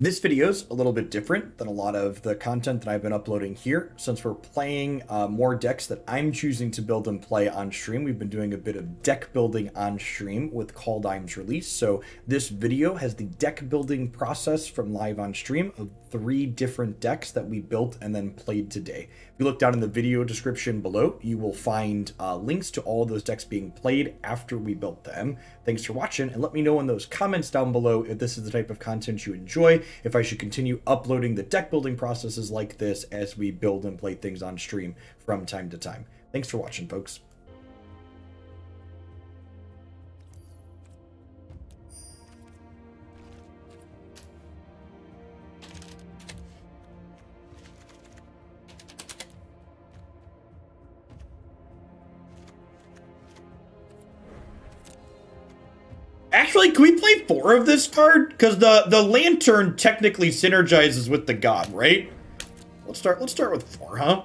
This video's a little bit different than a lot of the content that I've been uploading here. Since we're playing more decks that I'm choosing to build and play on stream, we've been doing a bit of deck building on stream with Kaldheim's release. So this video has the deck building process from live on stream of 3 different decks that we built and then played today. If you look down in the video description below, you will find links to all of those decks being played after we built them. Thanks for watching, and let me know in those comments down below if this is the type of content you enjoy, if I should continue uploading the deck building processes like this as we build and play things on stream from time to time. Thanks for watching, folks. Actually, can we play 4 of this card? Because the lantern technically synergizes with the god, right? Let's start with 4, huh?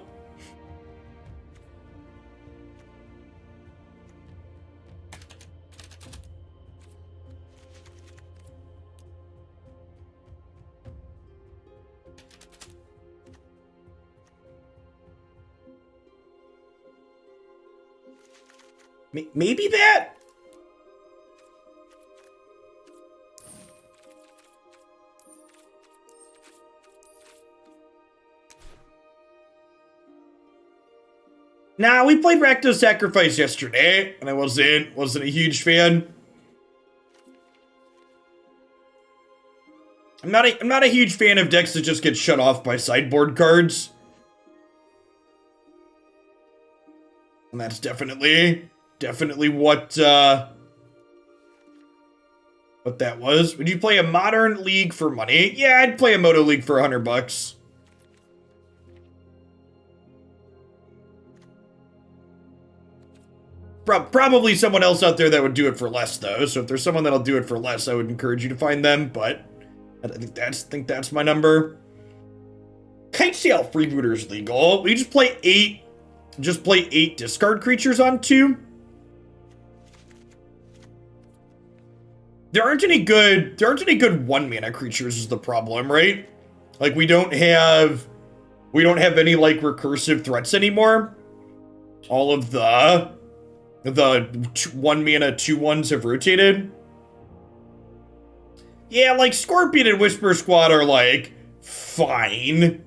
Maybe that? Nah, we played Rakdos Sacrifice yesterday, and I wasn't a huge fan. I'm not a huge fan of decks that just get shut off by sideboard cards. And that's definitely what that was. Would you play a modern league for money? Yeah, I'd play a Moto League for $100. Probably someone else out there that would do it for less, though. So if there's someone that'll do it for less, I would encourage you to find them. But I think that's my number. Kite Sail Freebooter's legal. We just play 8. Just play 8 discard creatures on 2. There aren't any good 1-mana creatures is the problem, right? Like we don't have any like recursive threats anymore. All of the 1-mana 2/1s have rotated. Yeah, like Scorpion and Whisper Squad are like fine.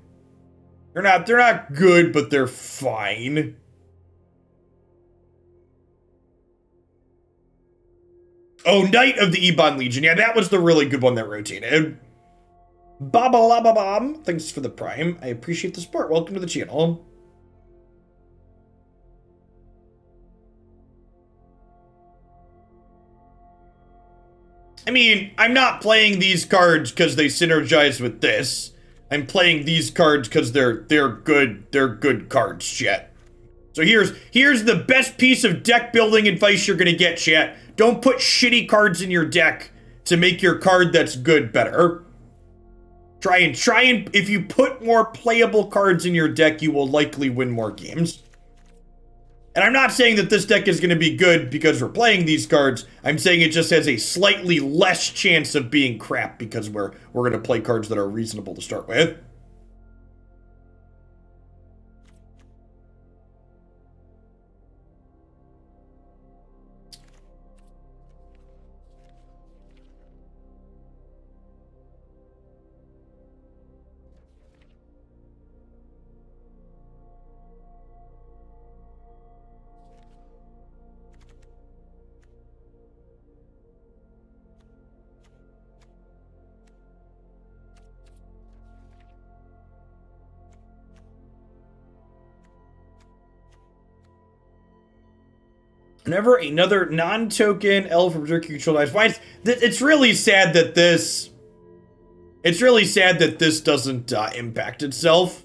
They're not good, but they're fine. Oh, Knight of the Ebon Legion. Yeah, that was the really good one that rotated. Baba-la-ba-bom. Thanks for the prime. I appreciate the support. Welcome to the channel. I mean, I'm not playing these cards because they synergize with this. I'm playing these cards because they're good cards, chat. So here's the best piece of deck building advice you're gonna get, chat. Don't put shitty cards in your deck to make your card that's good better. Try and if you put more playable cards in your deck, you will likely win more games. And I'm not saying that this deck is going to be good because we're playing these cards. I'm saying it just has a slightly less chance of being crap because we're going to play cards that are reasonable to start with. Whenever another non-token elf or berserker control dies, why? It's really sad that this. It's really sad that this doesn't impact itself.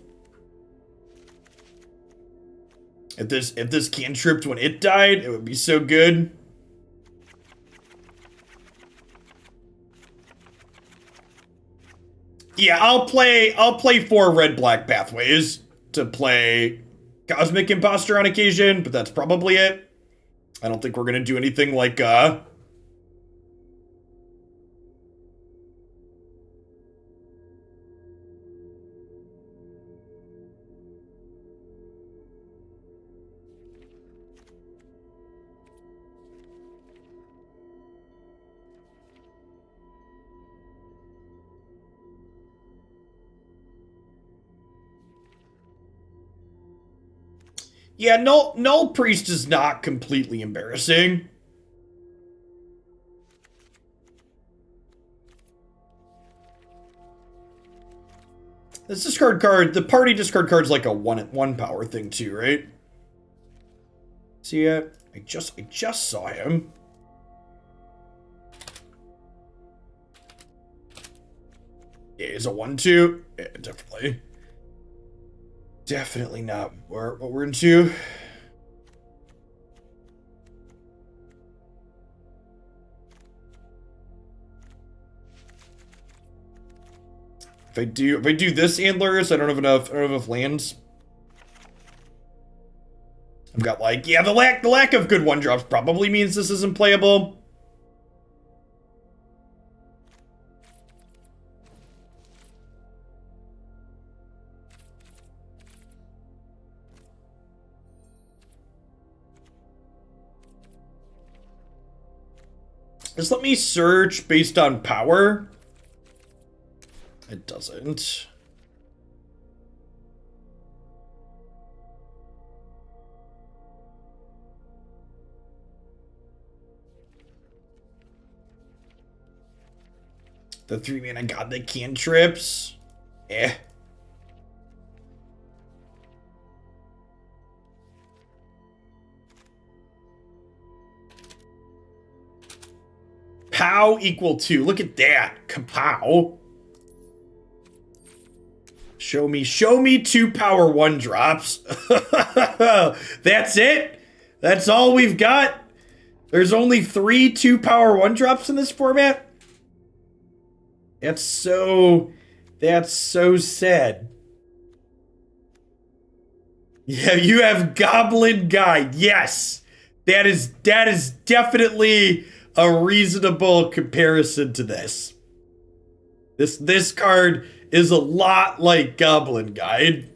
If this cantripped when it died, it would be so good. Yeah, I'll play 4 red-black pathways to play Cosmic Imposter on occasion, but that's probably it. I don't think we're gonna do anything like I Yeah, Null Priest is not completely embarrassing. This discard card, the party discard card's like a one power thing too, right? See it? I just saw him. Yeah, he's a 1/2. Yeah, definitely. Definitely not what we're into. If I do this Antlers, I don't have enough lands. I've got like, yeah, the lack of good 1-drops probably means this isn't playable. Just let me search based on power. It doesn't. The 3-mana godly cantrips. Eh. Pow equal 2. Look at that. Kapow. Show me 2 power 1-drops. That's it? That's all we've got? There's only 3 2 power 1-drops in this format? That's so sad. Yeah, you have Goblin Guide. Yes. That is definitely a reasonable comparison to this. This card is a lot like Goblin Guide.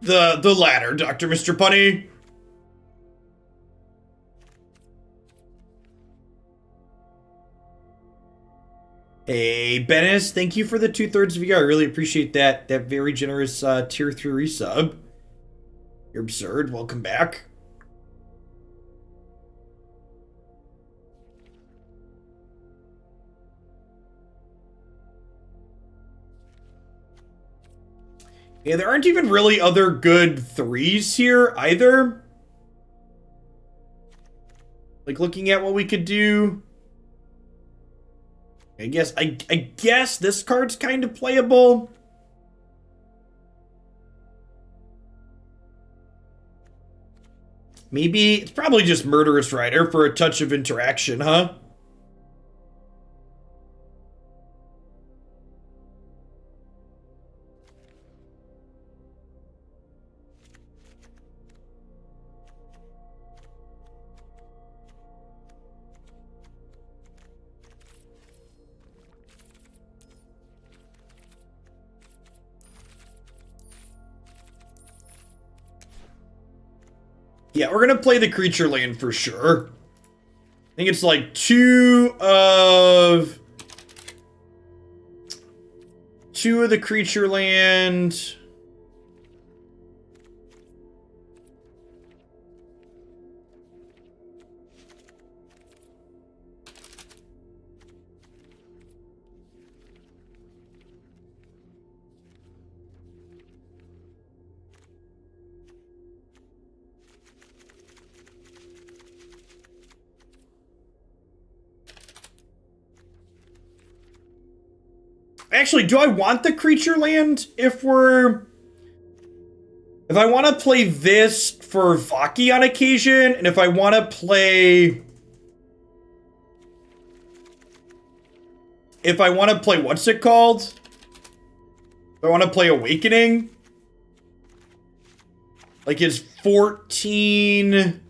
The latter, Dr. Mr. Punny. Hey, Bennis, thank you for the 2/3 of you. I really appreciate that very generous tier 3 resub. You're absurd. Welcome back. Yeah, there aren't even really other good 3s here either. Like looking at what we could do. I guess this card's kind of playable. Maybe it's probably just Murderous Rider for a touch of interaction, huh? Yeah, we're gonna play the creature land for sure. I think it's like 2 of the creature land. Actually, do I want the creature land if I want to play this for Vaki on occasion, and if I want to play... what's it called? If I want to play Awakening? Like his 14...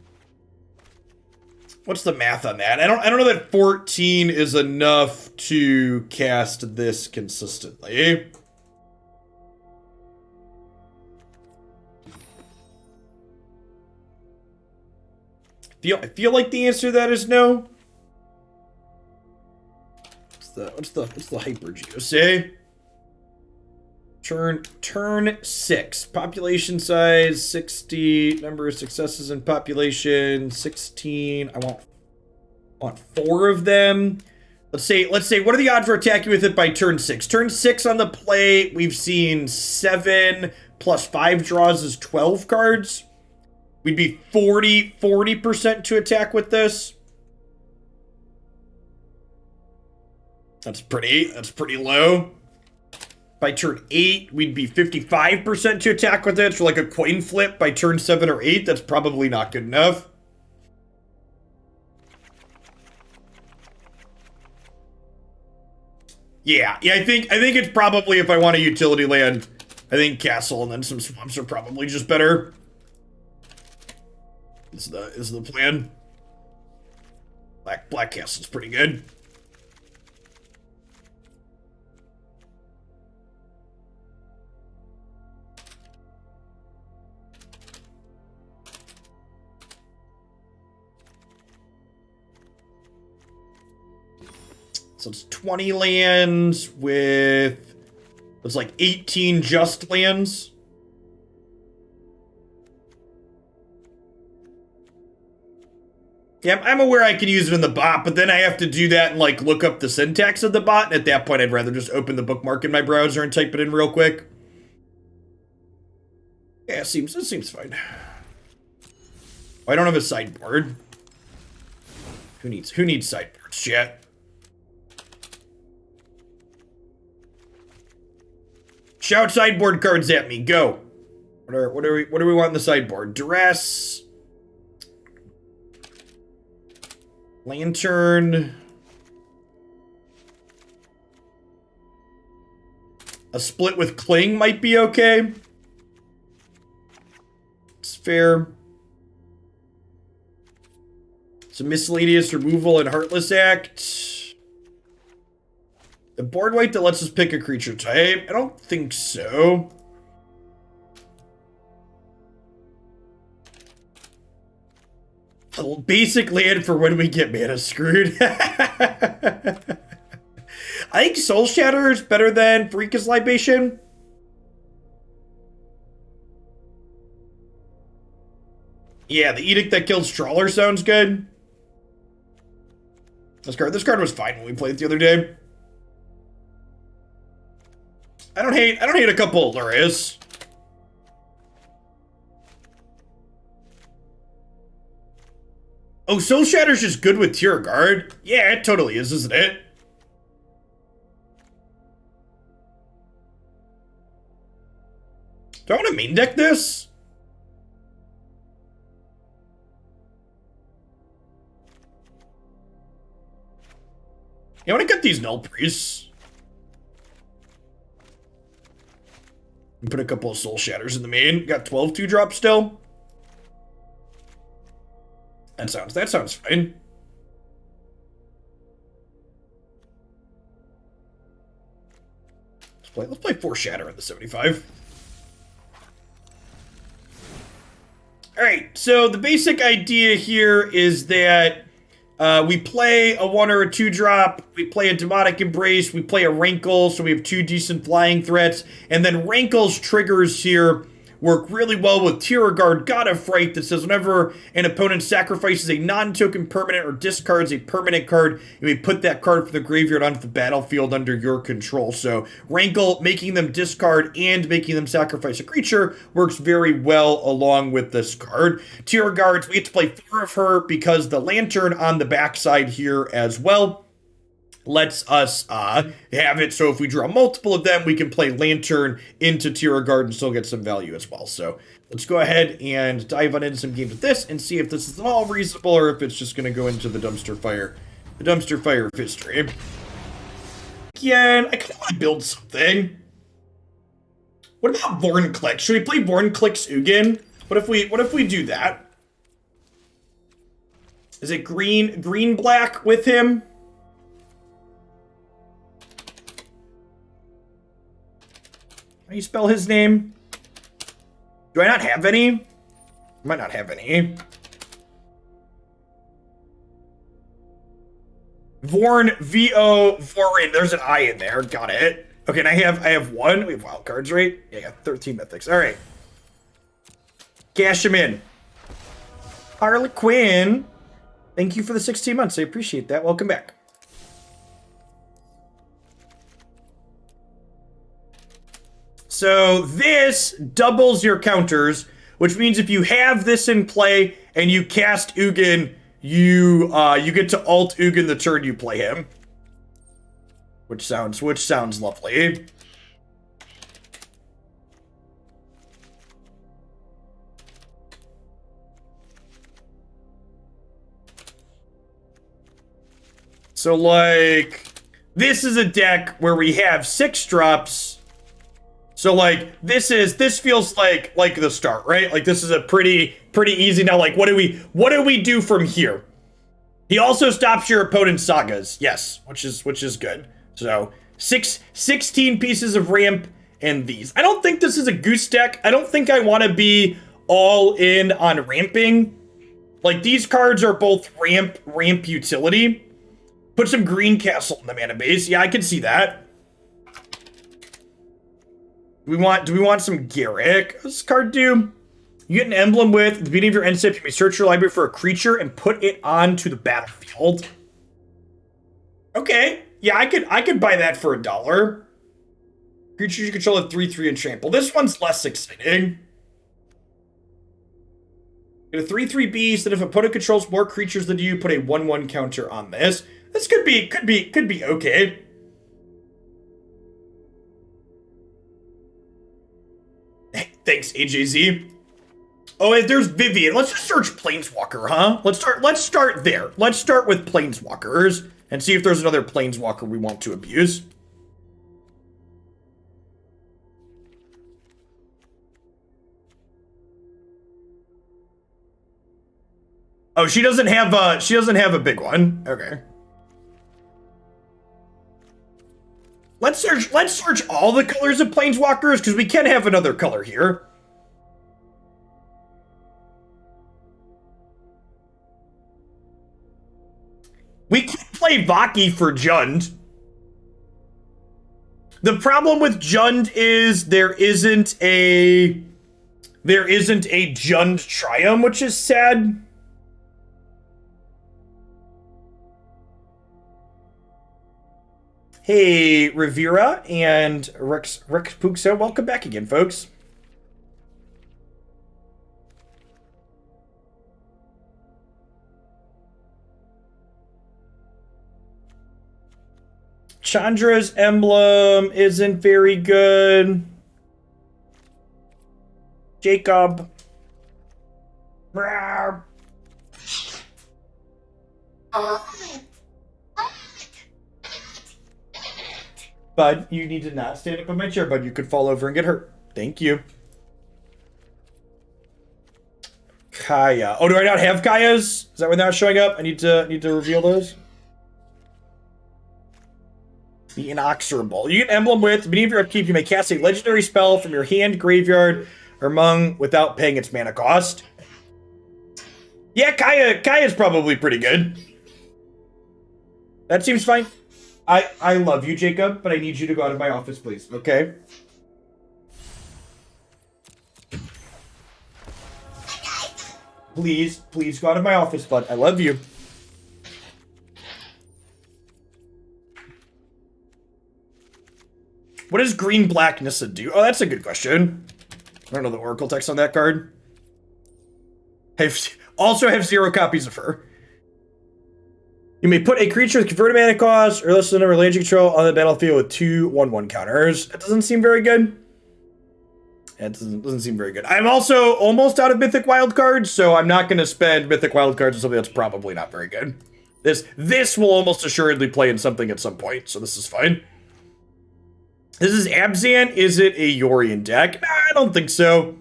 What's the math on that? I don't know that 14 is enough to cast this consistently. I feel like the answer to that is no. What's the hyper geo say? Turn 6. Population size 60. Number of successes in population 16. I want 4 of them. Let's say what are the odds for attacking with it by turn 6? Turn 6 on the play, we've seen 7 plus 5 draws is 12 cards. We'd be 40% to attack with this. That's pretty low. By turn 8, we'd be 55% to attack with it. So like a coin flip by turn 7 or 8, that's probably not good enough. Yeah, I think it's probably, if I want a utility land, I think castle and then some swamps are probably just better. Is the plan. Black castle's pretty good. So it's 20 lands with, it's like 18 just lands. Yeah, I'm aware I can use it in the bot, but then I have to do that and like look up the syntax of the bot. And at that point, I'd rather just open the bookmark in my browser and type it in real quick. Yeah, it seems fine. Oh, I don't have a sideboard. Who needs sideboards yet? Shout sideboard cards at me. Go. What do we want in the sideboard? Duress. Lantern. A split with Cling might be okay. It's fair. Some miscellaneous removal and Heartless Act. The board wipe that lets us pick a creature type? I don't think so. A basic land for when we get mana screwed. I think Soul Shatter is better than Freakus Libation. Yeah, the Edict that kills Trawler sounds good. This card was fine when we played it the other day. I don't hate a couple of Lurias. Oh, Soul Shatter's just good with Tier Guard. Yeah, it totally is, isn't it? Do I want to main deck this? Yeah, I want to get these Null Priests. And put a couple of Soul Shatters in the main. Got 12 2-drop still. That sounds fine. Let's play 4 Shatter in the 75. Alright, so the basic idea here is that we play a 1 or a 2-drop, we play a Demonic Embrace, we play a Rankle, so we have 2 decent flying threats, and then Rankle's triggers here work really well with Tier Guard God of Fright that says whenever an opponent sacrifices a non-token permanent or discards a permanent card, you may put that card from the graveyard onto the battlefield under your control. So Rankle, making them discard and making them sacrifice a creature, works very well along with this card. Tier Guards, we have to play 4 of her because the Lantern on the backside here as well lets us have it, so if we draw multiple of them, we can play Lantern into Tier Guard and still get some value as well. So let's go ahead and dive on into some games with this and see if this is at all reasonable or if it's just going to go into the dumpster fire of history. Again, I kind of want to build something. What about Vornclick? Should we play Vornclick's Ugin? What if we do that? Is it green black with him? How do you spell his name? Do I not have any? I might not have any. Vorn, V-O, Vorin. There's an I in there. Got it. Okay, and I have one. We have wild cards, right? Yeah, I got 13 mythics. All right. Cash him in. Harlequin. Thank you for the 16 months. I appreciate that. Welcome back. So this doubles your counters, which means if you have this in play and you cast Ugin, you get to alt Ugin the turn you play him. Which sounds lovely. So like this is a deck where we have 6 drops. So like this feels like the start, right? Like this is a pretty easy. Now like what do we do from here? He also stops your opponent's sagas. Yes, which is good. So 16 pieces of ramp and these. I don't think this is a goose deck. I don't think I want to be all in on ramping. Like these cards are both ramp utility. Put some green castle in the mana base. Yeah, I can see that. Do we want some Garrick? What's this card do? You get an emblem with, at the beginning of your end step, you may search your library for a creature and put it onto the battlefield. Okay. Yeah, I could buy that for $1. Creatures you control have 3/3 and trample. This one's less exciting. Get a 3/3 beast, and if an opponent controls more creatures than you, put a 1/1 counter on this. This could be okay. Thanks, AJZ. Oh, there's Vivian. Let's just search Planeswalker, huh? Let's start there. Let's start with Planeswalkers and see if there's another Planeswalker we want to abuse. Oh, she doesn't have a big one. Okay. Let's search all the colors of Planeswalkers because we can have another color here. We can play Vaki for Jund. The problem with Jund is there isn't a Jund Triumph, which is sad. Hey, Rivera and Rex Puxo, welcome back again, folks. Chandra's emblem isn't very good. Jacob. Bud, you need to not stand up in my chair, bud. You could fall over and get hurt. Thank you. Kaya. Oh, do I not have Kayas? Is that why they're not showing up? I need to reveal those. The Inexorable. You get an emblem with, beneath your upkeep, you may cast a legendary spell from your hand, graveyard, or among without paying its mana cost. Yeah, Kaya's probably pretty good. That seems fine. I love you, Jacob, but I need you to go out of my office, please. Okay? Please go out of my office, bud. I love you. What does green black Nissa do? Oh, that's a good question. I don't know the Oracle text on that card. I also have 0 copies of her. You may put a creature with converted mana cost or less than a number of land control on the battlefield with 2 1/1 counters. That doesn't seem very good. That doesn't seem very good. I'm also almost out of Mythic Wild cards, so I'm not going to spend Mythic Wild cards on something that's probably not very good. This will almost assuredly play in something at some point, so this is fine. This is Abzan. Is it a Yorion deck? Nah, I don't think so.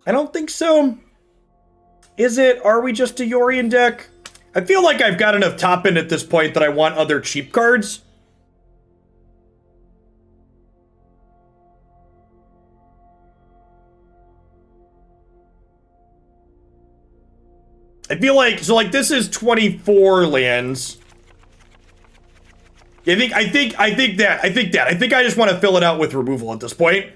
I don't think so. Is it? Are we just a Yorion deck? I feel like I've got enough top end at this point that I want other cheap cards. I feel like, so like this is 24 lands. I think I just want to fill it out with removal at this point.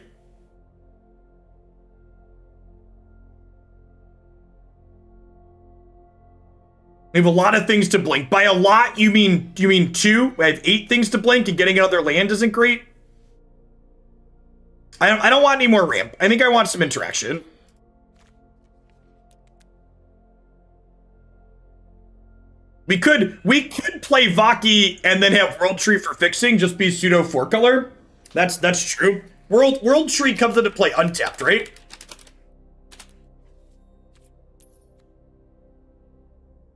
We have a lot of things to blink. By a lot, you mean 2? I have 8 things to blink, and getting another land isn't great. I don't want any more ramp. I think I want some interaction. We could play Vaki and then have World Tree for fixing, just be pseudo 4-color. That's true. World Tree comes into play untapped, right?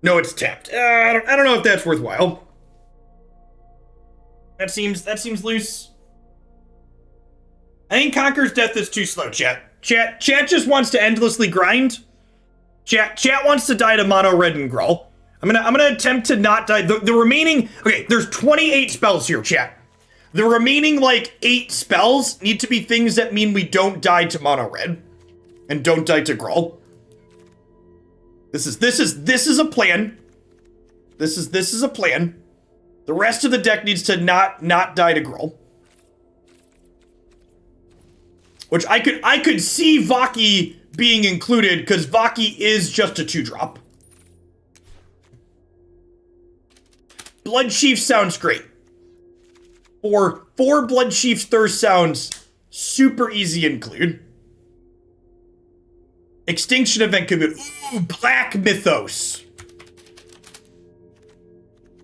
No, it's tapped. I don't know if that's worthwhile. That seems loose. I think Conqueror's Death is too slow, chat. Chat just wants to endlessly grind. Chat wants to die to mono red and Gruul. I'm gonna attempt to not die. The remaining, okay, there's 28 spells here, chat. The remaining like 8 spells need to be things that mean we don't die to mono red and don't die to Gruul. This is a plan. This is a plan. The rest of the deck needs to not die to Gruul. Which I could see Vaki being included because Vaki is just a 2-drop. Blood Chief sounds great. For 4 Blood Chief's Thirst sounds super easy to include. Extinction Event could be, ooh, Black Mythos.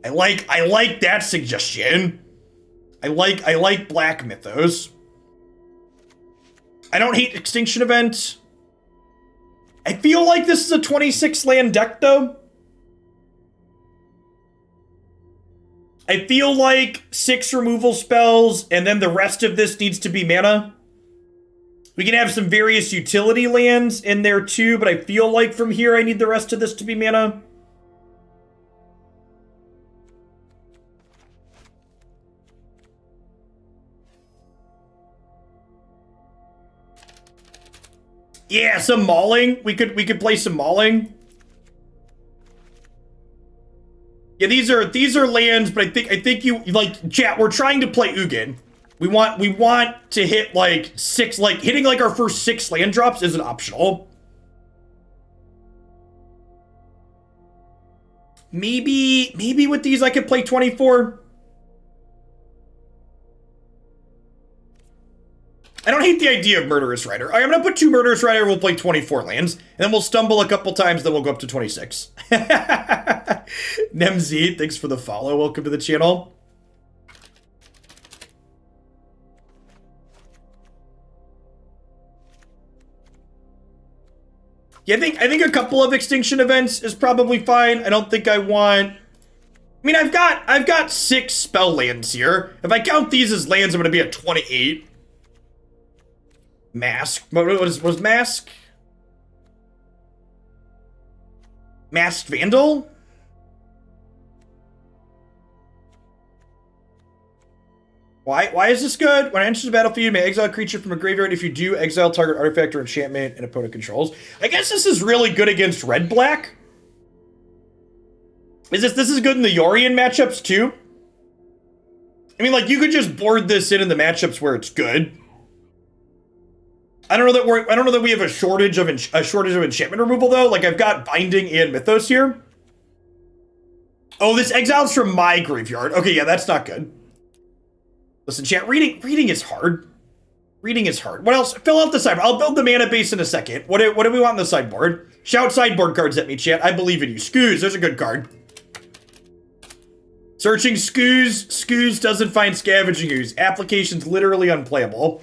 I like that suggestion. I like Black Mythos. I don't hate Extinction Event. I feel like this is a 26 land deck though. I feel like 6 removal spells and then the rest of this needs to be mana. We can have some various utility lands in there too, but I feel like from here I need the rest of this to be mana. Yeah, some mauling. We could play some mauling. Yeah, these are lands, but I think you like chat. We're trying to play Ugin. We want to hit like 6, like hitting like our first 6 land drops isn't optional. Maybe with these I could play 24. I don't hate the idea of Murderous Rider. I'm gonna put 2 Murderous Rider, we'll play 24 lands, and then we'll stumble a couple times, then we'll go up to 26. Nemz, thanks for the follow. Welcome to the channel. Yeah, I think a couple of Extinction Events is probably fine. I don't think I want... I mean, I've got 6 spell lands here. If I count these as lands, I'm gonna be at 28. Mask. What was Mask? Masked Vandal? Why is this good? When it enters the battlefield, you may exile a creature from a graveyard. If you do, exile target artifact or enchantment and opponent controls. I guess this is really good against red-black. This is good in the Yorion matchups too? I mean, like, you could just board this in the matchups where it's good. I don't know that we have a shortage of enchantment removal though. Like, I've got Binding and Mythos here. Oh, this exiles from my graveyard. Okay, yeah, that's not good. Listen, chat, reading is hard. Reading is hard. What else? Fill out the sideboard. I'll build the mana base in a second. What do we want in the sideboard? Shout sideboard cards at me, chat. I believe in you. Skoos, there's a good card. Searching Skoos. Skoos doesn't find Scavenging Ooze. Application's literally unplayable.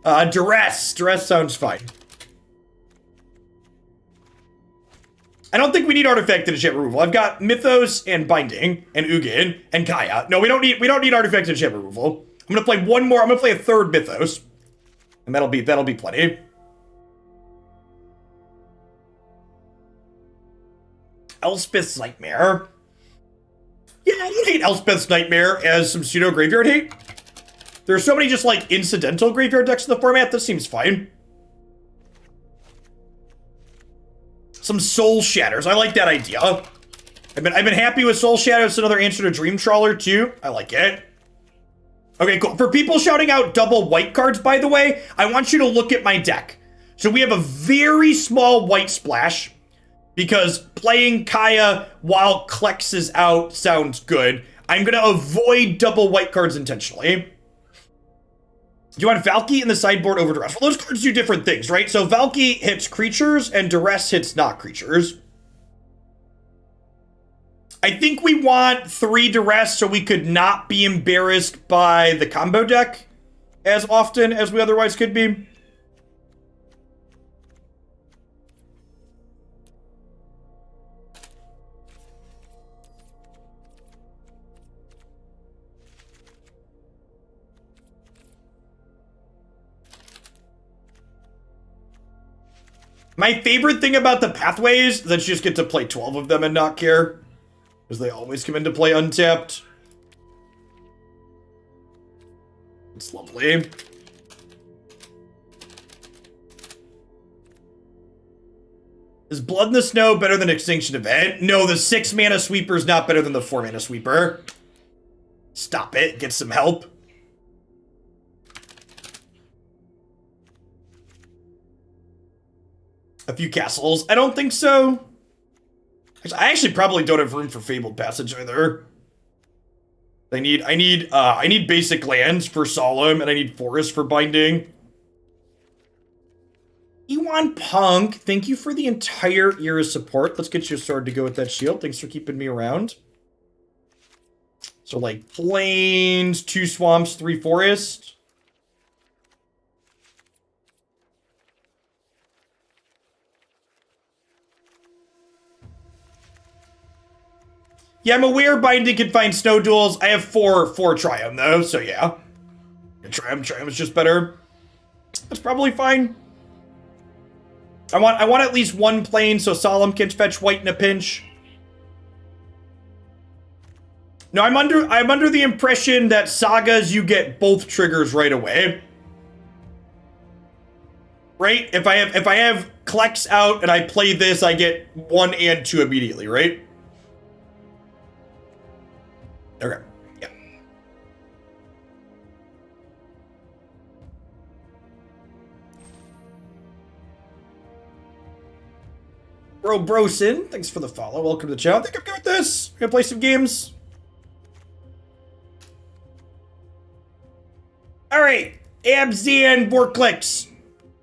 Duress. Duress sounds fine. I don't think we need artifact and enchantment removal. I've got Mythos and Binding and Ugin and Kaya. No, we don't need artifact and enchantment removal. I'm gonna play one more. I'm gonna play a 3rd Mythos, and that'll be plenty. Elspeth's Nightmare. Yeah, I don't hate Elspeth's Nightmare as some pseudo graveyard hate. There's so many just like incidental graveyard decks in the format. This seems fine. Some Soul Shatters. I like that idea. I've been happy with Soul Shatters. Another answer to Dream Trawler too. I like it. Okay, cool. For people shouting out double white cards, by the way, I want you to look at my deck. So we have a very small white splash because playing Kaya while Klex is out sounds good. I'm going to avoid double white cards intentionally. You want Valky in the sideboard over Duress. Well, those cards do different things, right? So Valky hits creatures and Duress hits not creatures. I think we want 3 Duress so we could not be embarrassed by the combo deck as often as we otherwise could be. My favorite thing about the pathways is that you just get to play 12 of them and not care. Because they always come into play untapped. It's lovely. Is Blood in the Snow better than Extinction Event? No, the 6 mana sweeper is not better than the 4 mana sweeper. Stop it. Get some help. A few castles. I don't think so. I actually probably don't have room for Fabled Passage either. I need basic lands for Solemn, and I need Forest for Binding. Ewan Punk, thank you for the entire year of support. Let's get your sword to go with that shield. Thanks for keeping me around. So like Plains, 2 Swamps, 3 Forest. Yeah, I'm aware Binding can find Snow Duels. I have 4 Triumph though, so yeah. Triumph is just better. That's probably fine. I want at least 1 plane so Solemn can fetch white in a pinch. No, I'm under the impression that Sagas you get both triggers right away. Right? If I have Klex out and I play this, I get 1 and 2 immediately, right? Okay, yeah. Brosin, thanks for the follow. Welcome to the channel. I think I'm good with this. We're gonna play some games. Alright, Abzan Vorklix.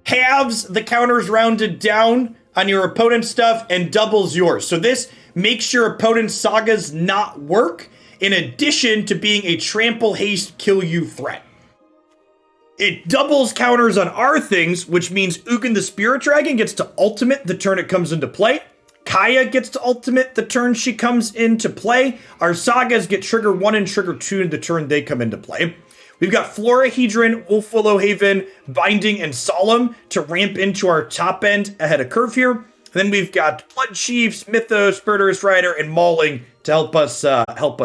Halves the counters rounded down on your opponent's stuff and doubles yours. So this makes your opponent's sagas not work, in addition to being a trample, haste, kill you threat. It doubles counters on our things, which means Ugin the Spirit Dragon gets to ultimate the turn it comes into play. Kaya gets to ultimate the turn she comes into play. Our sagas get trigger 1 and trigger 2 the turn they come into play. We've got Florahedron, Wolfwillow Haven, Binding, and Solemn to ramp into our top end ahead of curve here. And then we've got Blood Chiefs, Mythos, Murderous Rider, and Mauling to help us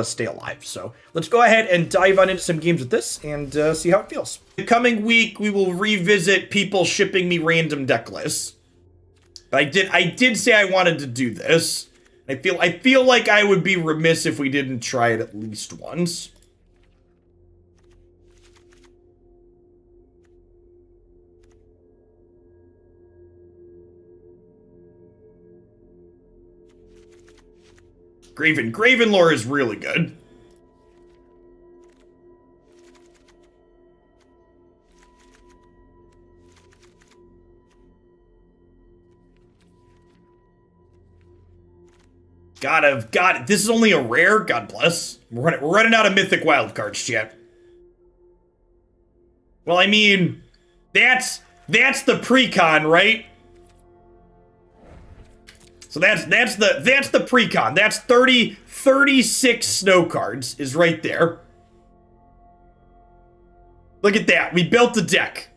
stay alive. So let's go ahead and dive on into some games with this and see how it feels. The coming week, we will revisit people shipping me random deck lists. But I did say I wanted to do this. I feel like I would be remiss if we didn't try it at least once. Graven lore is really good. God, this is only a rare. God bless. We're running out of mythic wildcards, chat. Well, I mean, that's the pre-con, right? So that's the pre-con. That's 36 snow cards is right there. Look at that. We built the deck.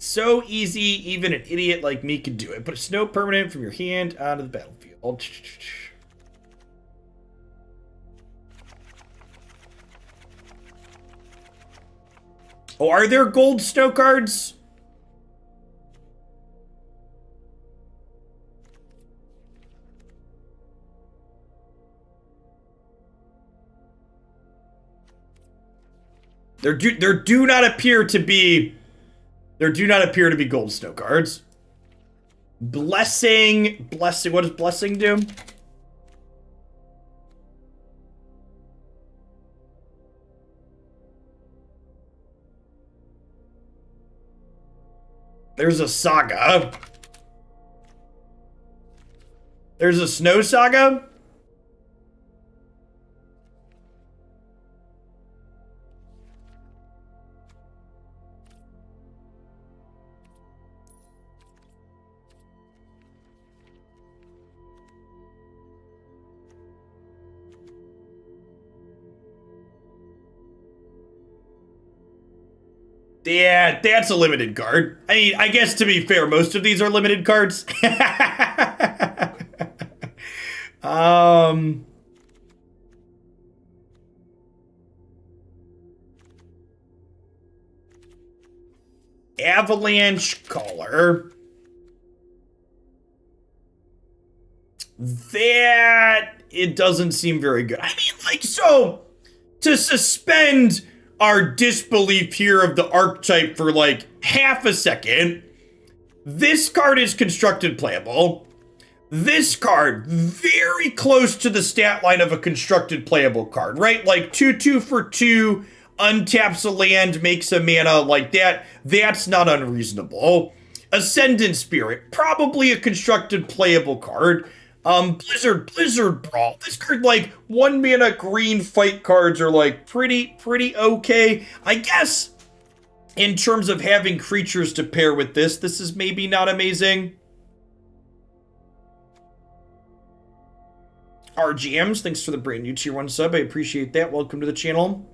So easy, even an idiot like me could do it. Put a snow permanent from your hand onto the battlefield. Oh, are there gold snow cards? There do not appear to be gold snow cards. Blessing. What does blessing do? There's a saga. There's a snow saga. Yeah, that's a limited card. I mean, I guess to be fair, most of these are limited cards. Avalanche Caller. That it doesn't seem very good. I mean, like, so to suspend our disbelief here of the archetype for like half a second, this card is constructed playable. This card, very close to the stat line of a constructed playable card, right? Like 2/2 for 2, untaps a land, makes a mana, like that. That's not unreasonable. Ascendant Spirit, probably a constructed playable card. Blizzard Brawl. This card, like, 1 mana green fight cards are like pretty okay. I guess in terms of having creatures to pair with this is maybe not amazing. RGMs, thanks for the brand new tier 1 sub. I appreciate that. Welcome to the channel.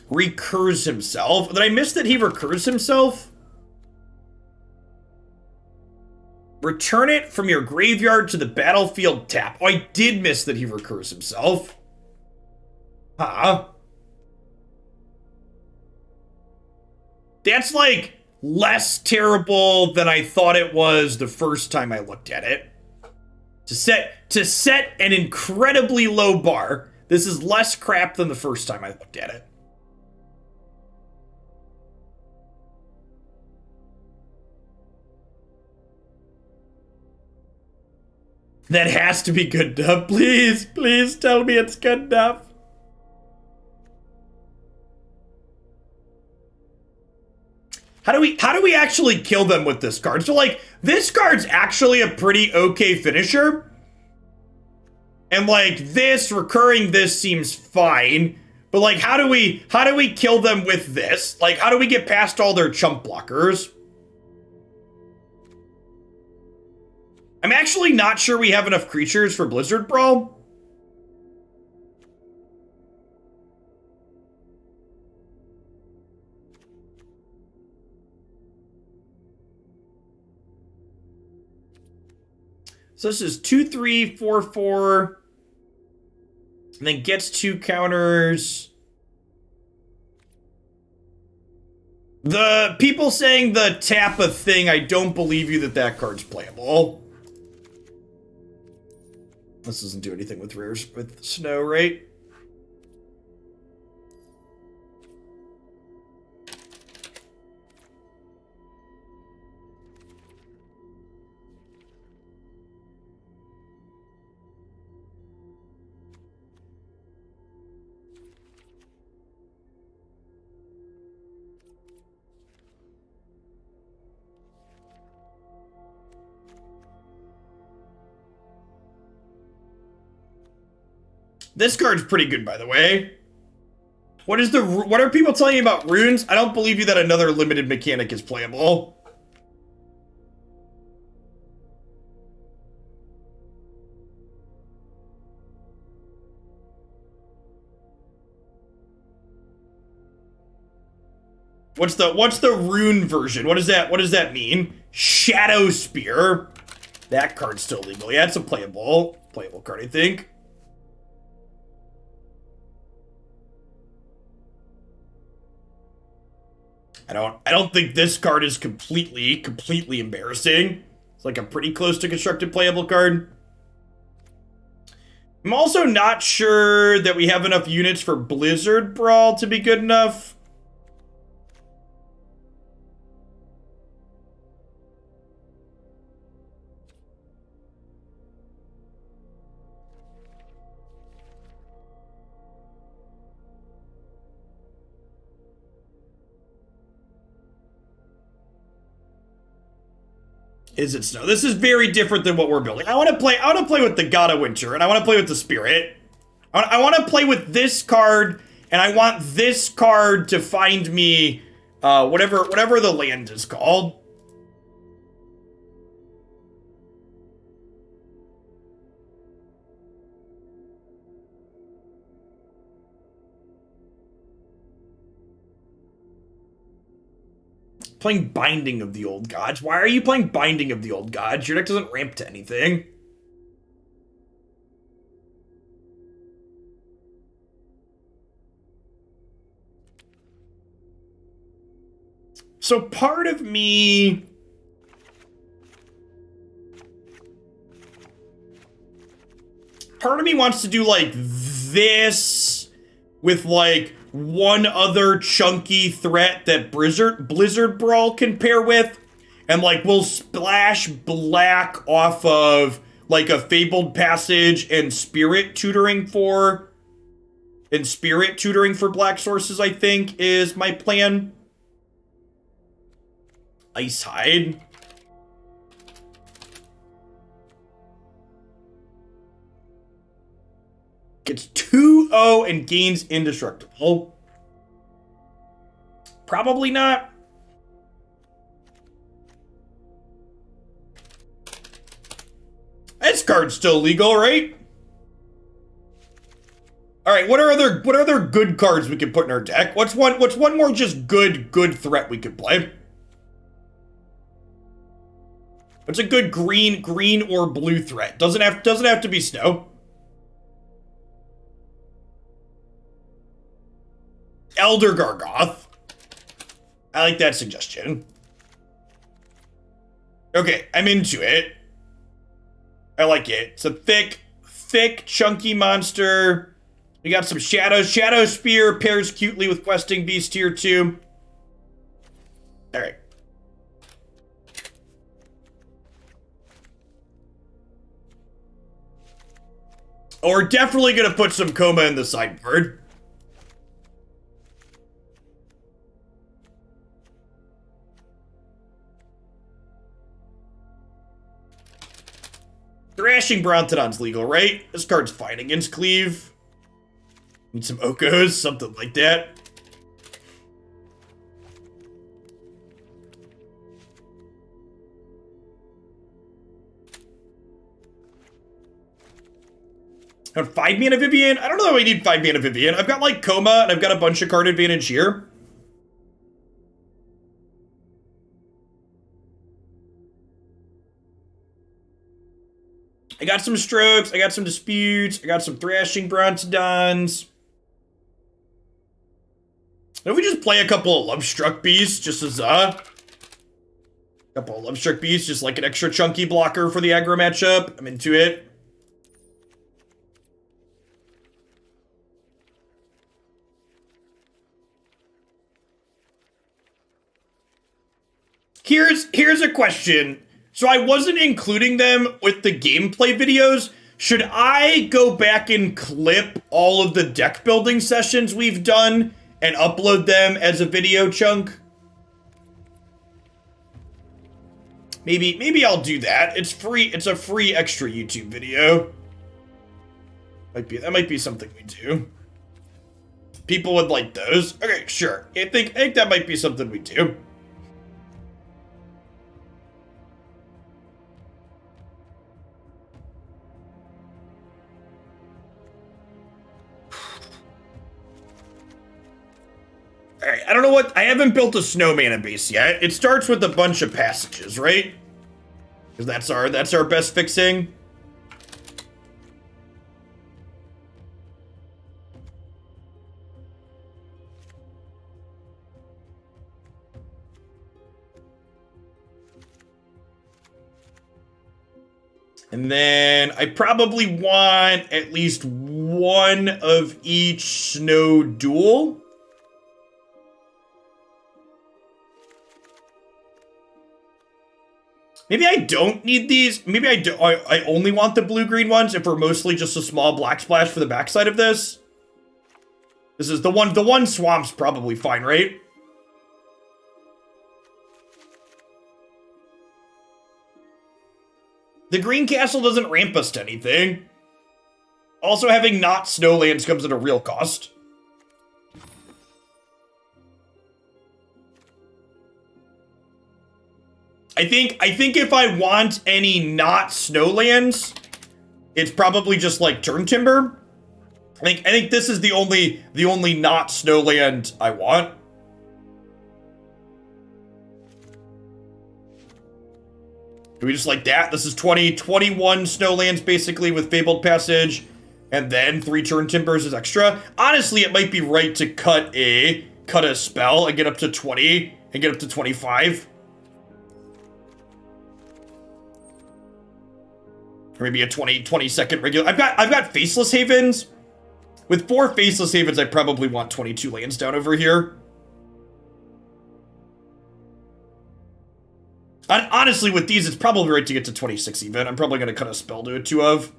Recurs himself. Did I miss that he recurs himself? Return it from your graveyard to the battlefield tap. Oh, I did miss that he recurs himself. Huh. That's like less terrible than I thought it was the first time I looked at it. To set an incredibly low bar, this is less crap than the first time I looked at it. That has to be good enough. Please tell me it's good enough. How do we actually kill them with this card? So like, this card's actually a pretty okay finisher. And like this, recurring this seems fine. But like, how do we kill them with this? Like, how do we get past all their chump blockers? I'm actually not sure we have enough creatures for Blizzard Brawl. So this is 2/3, 4/4. And then gets 2 counters. The people saying the tap a thing, I don't believe you that card's playable. This doesn't do anything with rares with snow, right? This card's pretty good, by the way. What are people telling you about runes? I don't believe you that another limited mechanic is playable. What's the rune version? What does that mean? Shadow Spear. That card's still legal. Yeah, it's a playable card, I think. I don't think this card is completely embarrassing. It's like a pretty close to constructed playable card. I'm also not sure that we have enough units for Blizzard Brawl to be good enough. Is it snow? This is very different than what we're building. I want to play with the God of Winter, and I want to play with the Spirit. I want to play with this card, and I want this card to find me whatever the land is called. Playing Binding of the Old Gods. Why are you playing Binding of the Old Gods? Your deck doesn't ramp to anything. So part of me... wants to do like this with like one other chunky threat that Blizzard Brawl can pair with, and like we'll splash black off of like a Fabled Passage and Spirit tutoring for black sources, I think, is my plan. Ice Hide. Gets 2-0 and gains indestructible. Probably not. This card's still legal, right? All right, what are other good cards we could put in our deck? What's one more just good threat we could play? What's a good green or blue threat? Doesn't have to be snow. Elder Gargoth. I like that suggestion. Okay, I'm into it. I like it. It's a thick, chunky monster. We got some shadows. Shadow Spear pairs cutely with Questing Beast tier 2. All right. Oh, we're definitely going to put some Coma in the sideboard. Thrashing Brontodon's legal, right? This card's fine against Cleave. Need some Okos, something like that. And 5-mana Vivian? I don't know that we need 5-mana Vivian. I've got like Coma, and I've got a bunch of card advantage here. I got some Strokes, I got some Disputes, I got some Thrashing Brontodons. Then we just play a couple of Lovestruck Beasts, just as couple of Lovestruck Beasts, just like an extra chunky blocker for the aggro matchup. I'm into it. Here's a question. So I wasn't including them with the gameplay videos. Should I go back and clip all of the deck building sessions we've done and upload them as a video chunk? Maybe I'll do that. It's free. It's a free extra YouTube video. That might be something we do. People would like those. Okay, sure. I think that might be something we do. All right, I don't know haven't built a snow mana base yet. It starts with a bunch of passages, right? Because that's our best fixing. And then I probably want at least one of each snow duel. Maybe I don't need these. Maybe I only want the blue-green ones if we're mostly just a small black splash for the backside of this. This is the one swamp's probably fine, right? The green castle doesn't ramp us to anything. Also, having not snowlands comes at a real cost. I think if I want any not snowlands, it's probably just like turn timber. I think this is the only not snowland I want. Do we just like that? This is 21 snowlands basically with Fabled Passage, and then 3 turn timbers is extra. Honestly, it might be right to cut a spell and get up to 20 and get up to 25. Or maybe a 20 second regular. I've got Faceless Havens. With 4 Faceless Havens, I probably want 22 lands down over here. Honestly, with these, it's probably right to get to 26 even. I'm probably going to cut a spell to a 2 of.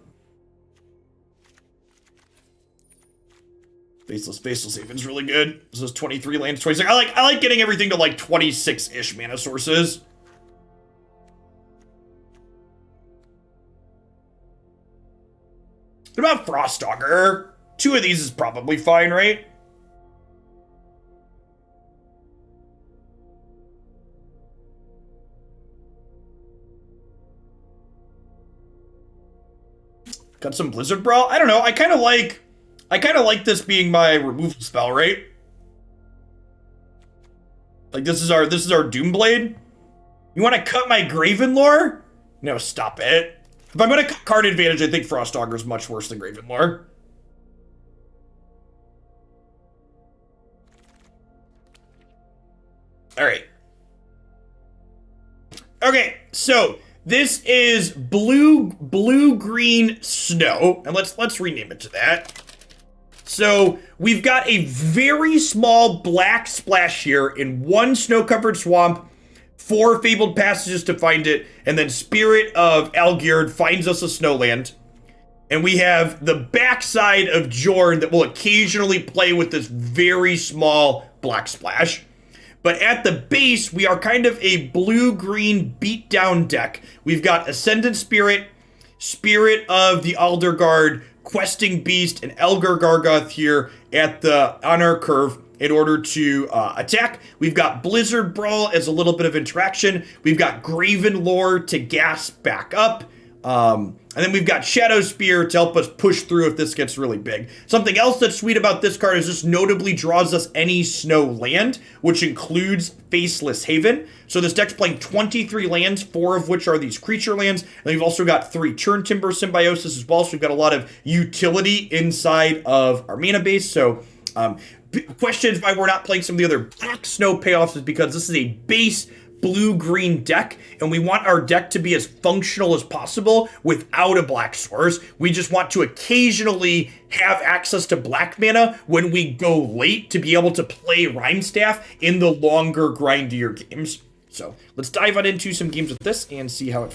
Faceless Haven's really good. This is 23 lands, 26. I like getting everything to like 26-ish mana sources. What about Frostdogger? 2 of these is probably fine, right? Got some Blizzard Brawl. I don't know. I kind of like this being my removal spell, right? Like this is our Doomblade. You want to cut my Gravenlore? No, stop it. If I'm going to cut card advantage, I think Frostdogger is much worse than Gravenlore. All right. Okay, so this is blue-green snow, and let's rename it to that. So we've got a very small black splash here in 1 snow-covered swamp, 4 Fabled Passages to find it, and then Spirit of Algird finds us a snowland. And we have the backside of Jorn that will occasionally play with this very small black splash. But at the base, we are kind of a blue-green beat-down deck. We've got Ascendant Spirit, Spirit of the Aldergard, Questing Beast, and Elgar Gargoth here on our curve in order to attack. We've got Blizzard Brawl as a little bit of interaction. We've got Gravenlore to gas back up. And then we've got Shadow Spear to help us push through if this gets really big. Something else that's sweet about this card is this notably draws us any snow land, which includes Faceless Haven. So this deck's playing 23 lands, 4 of which are these creature lands. And we've also got 3 Churn Timber Symbiosis as well. So we've got a lot of utility inside of our mana base. So questions why we're not playing some of the other black snow payoffs is because this is a base blue-green deck, and we want our deck to be as functional as possible without a black source. We just want to occasionally have access to black mana when we go late to be able to play Rhymestaff in the longer, grindier games. So let's dive on into some games with this and see how it